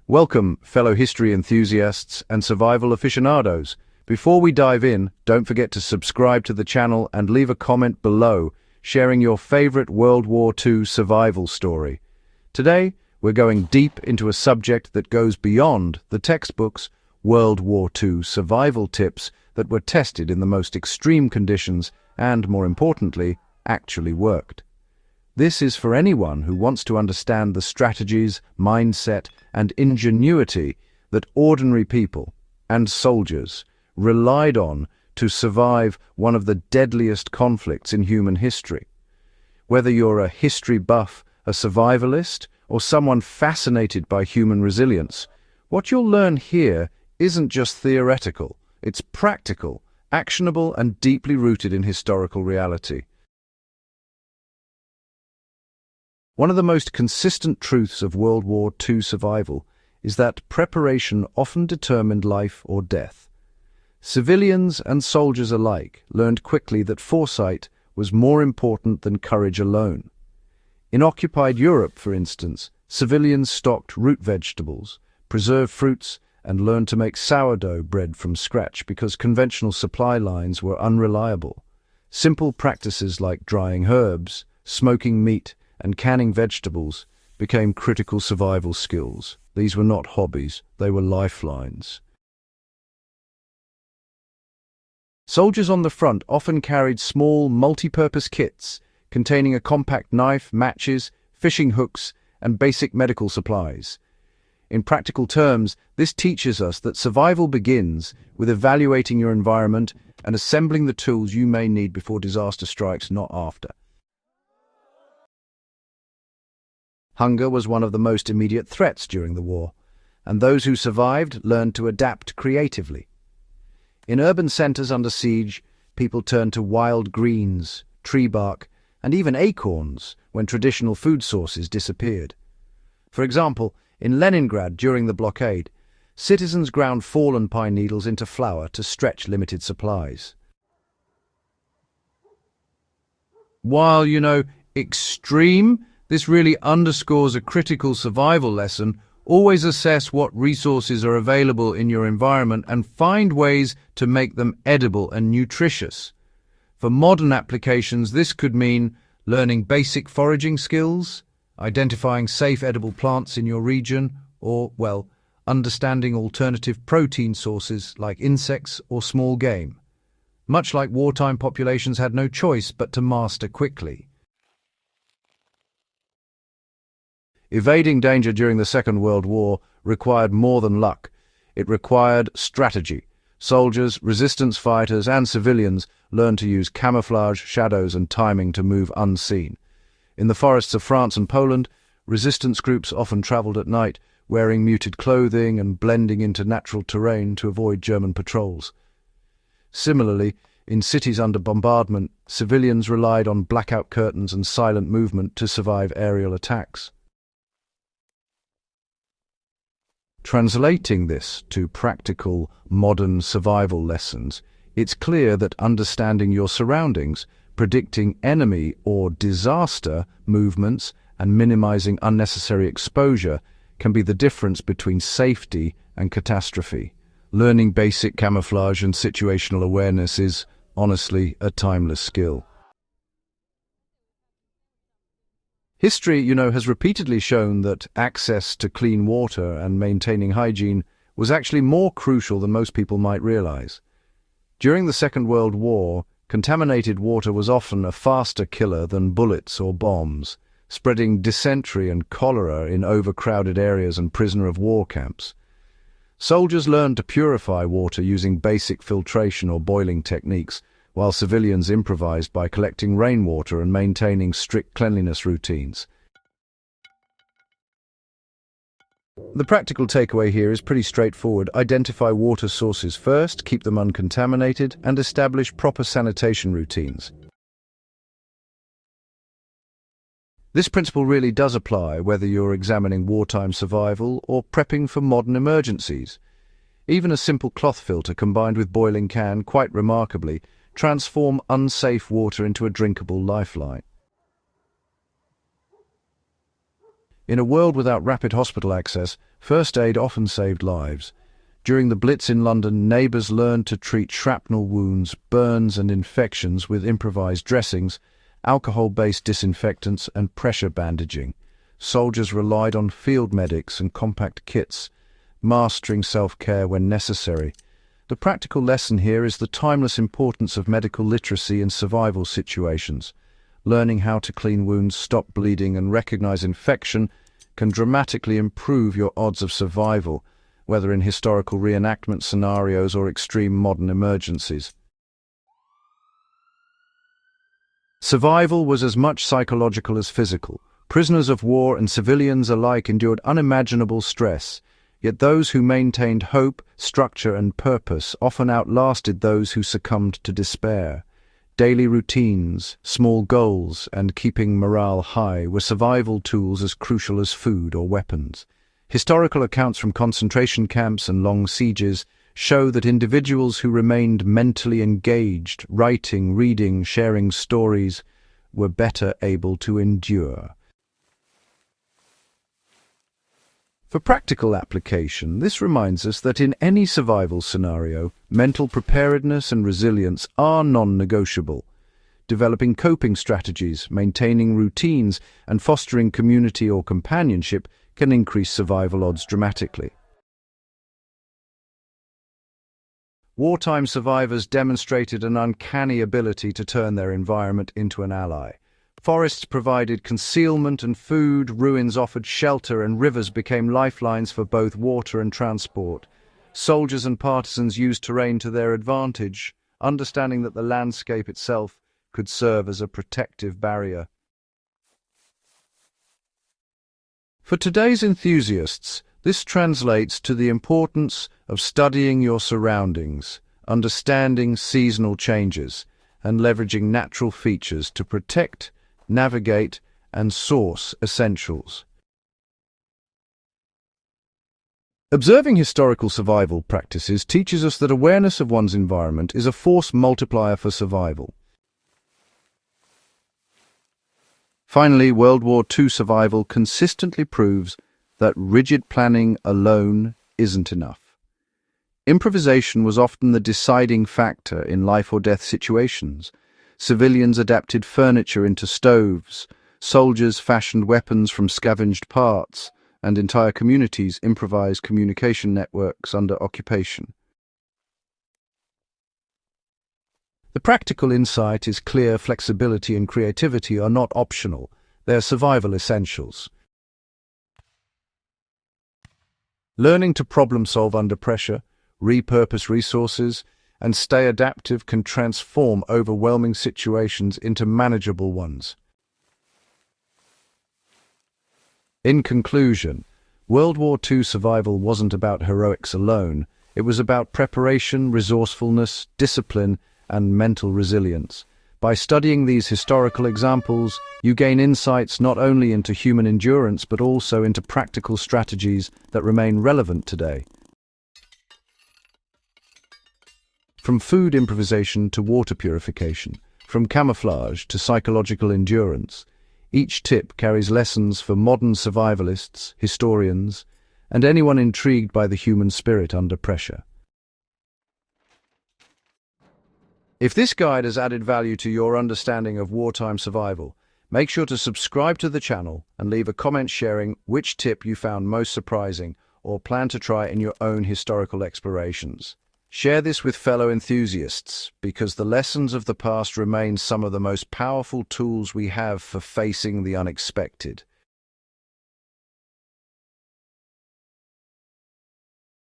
Welcome, fellow history enthusiasts and survival aficionados. Before we dive in, don't forget to subscribe to the channel and leave a comment below, sharing your favorite World War II survival story. Today, we're going deep into a subject that goes beyond the textbooks, World War II survival tips that were tested in the most extreme conditions and, more importantly, actually worked. This is for anyone who wants to understand the strategies, mindset, and ingenuity that ordinary people and soldiers relied on to survive one of the deadliest conflicts in human history. Whether you're a history buff, a survivalist, or someone fascinated by human resilience, what you'll learn here isn't just theoretical, it's practical, actionable, and deeply rooted in historical reality. One of the most consistent truths of World War II survival is that preparation often determined life or death. Civilians and soldiers alike learned quickly that foresight was more important than courage alone. In occupied Europe, for instance, civilians stocked root vegetables, preserved fruits, and learned to make sourdough bread from scratch because conventional supply lines were unreliable. Simple practices like drying herbs, smoking meat, and canning vegetables became critical survival skills. These were not hobbies, they were lifelines. Soldiers on the front often carried small, multi-purpose kits containing a compact knife, matches, fishing hooks, and basic medical supplies. In practical terms, this teaches us that survival begins with evaluating your environment and assembling the tools you may need before disaster strikes, not after. Hunger was one of the most immediate threats during the war, and those who survived learned to adapt creatively. In urban centers under siege, people turned to wild greens, tree bark, and even acorns when traditional food sources disappeared. For example, in Leningrad during the blockade, citizens ground fallen pine needles into flour to stretch limited supplies. While, extreme, this really underscores a critical survival lesson. Always assess what resources are available in your environment and find ways to make them edible and nutritious. For modern applications, this could mean learning basic foraging skills, identifying safe edible plants in your region, or, understanding alternative protein sources like insects or small game. Much like wartime populations had no choice but to master quickly. Evading danger during the Second World War required more than luck. It required strategy. Soldiers, resistance fighters, and civilians learned to use camouflage, shadows, and timing to move unseen. In the forests of France and Poland, resistance groups often traveled at night, wearing muted clothing and blending into natural terrain to avoid German patrols. Similarly, in cities under bombardment, civilians relied on blackout curtains and silent movement to survive aerial attacks. Translating this to practical, modern survival lessons, it's clear that understanding your surroundings, predicting enemy or disaster movements, and minimizing unnecessary exposure can be the difference between safety and catastrophe. Learning basic camouflage and situational awareness is, honestly, a timeless skill. History, has repeatedly shown that access to clean water and maintaining hygiene was actually more crucial than most people might realize. During the Second World War, contaminated water was often a faster killer than bullets or bombs, spreading dysentery and cholera in overcrowded areas and prisoner of war camps. Soldiers learned to purify water using basic filtration or boiling techniques, while civilians improvised by collecting rainwater and maintaining strict cleanliness routines. The practical takeaway here is pretty straightforward. Identify water sources first, keep them uncontaminated, and establish proper sanitation routines. This principle really does apply whether you're examining wartime survival or prepping for modern emergencies. Even a simple cloth filter combined with boiling can, quite remarkably, transform unsafe water into a drinkable lifeline. In a world without rapid hospital access, first aid often saved lives. During the Blitz in London, neighbours learned to treat shrapnel wounds, burns and infections with improvised dressings, alcohol-based disinfectants and pressure bandaging. Soldiers relied on field medics and compact kits, mastering self-care when necessary. The practical lesson here is the timeless importance of medical literacy in survival situations. Learning how to clean wounds, stop bleeding, and recognize infection can dramatically improve your odds of survival, whether in historical reenactment scenarios or extreme modern emergencies. Survival was as much psychological as physical. Prisoners of war and civilians alike endured unimaginable stress, yet those who maintained hope, structure, and purpose often outlasted those who succumbed to despair. Daily routines, small goals, and keeping morale high were survival tools as crucial as food or weapons. Historical accounts from concentration camps and long sieges show that individuals who remained mentally engaged, writing, reading, sharing stories, were better able to endure. For practical application, this reminds us that in any survival scenario, mental preparedness and resilience are non-negotiable. Developing coping strategies, maintaining routines, and fostering community or companionship can increase survival odds dramatically. Wartime survivors demonstrated an uncanny ability to turn their environment into an ally. Forests provided concealment and food, ruins offered shelter, and rivers became lifelines for both water and transport. Soldiers and partisans used terrain to their advantage, understanding that the landscape itself could serve as a protective barrier. For today's enthusiasts, this translates to the importance of studying your surroundings, understanding seasonal changes, and leveraging natural features to protect, navigate, and source essentials. Observing historical survival practices teaches us that awareness of one's environment is a force multiplier for survival. Finally, World War II survival consistently proves that rigid planning alone isn't enough. Improvisation was often the deciding factor in life or death situations. Civilians adapted furniture into stoves, soldiers fashioned weapons from scavenged parts, and entire communities improvised communication networks under occupation. The practical insight is clear: flexibility and creativity are not optional, they are survival essentials. Learning to problem-solve under pressure, repurpose resources, and stay adaptive can transform overwhelming situations into manageable ones. In conclusion, World War II survival wasn't about heroics alone. It was about preparation, resourcefulness, discipline, and mental resilience. By studying these historical examples, you gain insights not only into human endurance but also into practical strategies that remain relevant today. From food improvisation to water purification, from camouflage to psychological endurance, each tip carries lessons for modern survivalists, historians, and anyone intrigued by the human spirit under pressure. If this guide has added value to your understanding of wartime survival, make sure to subscribe to the channel and leave a comment sharing which tip you found most surprising or plan to try in your own historical explorations. Share this with fellow enthusiasts, because the lessons of the past remain some of the most powerful tools we have for facing the unexpected.